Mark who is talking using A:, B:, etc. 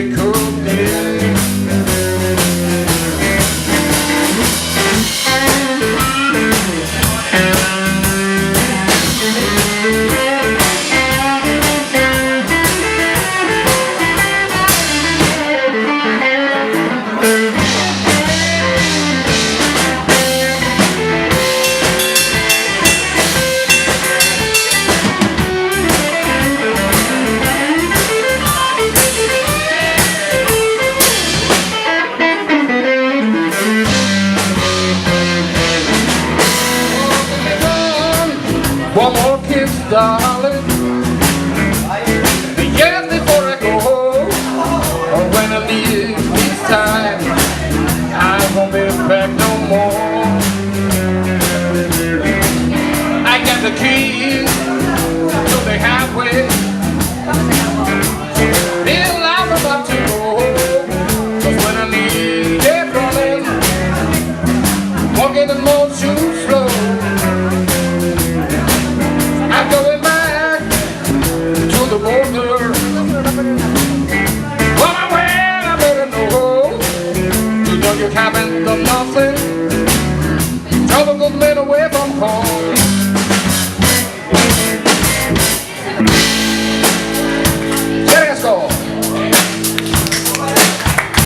A: it could be. One more kiss, darling. Yes, before I go home, or when I leave this time, I won't be back no more. I got the keys to the highway. Still I'm about to go home, 'cause when I leave, they're running, walking the motion slow. I'm going back to the border. Well, I went, I better know. You know you haven't done nothing. Trouble good men away from home.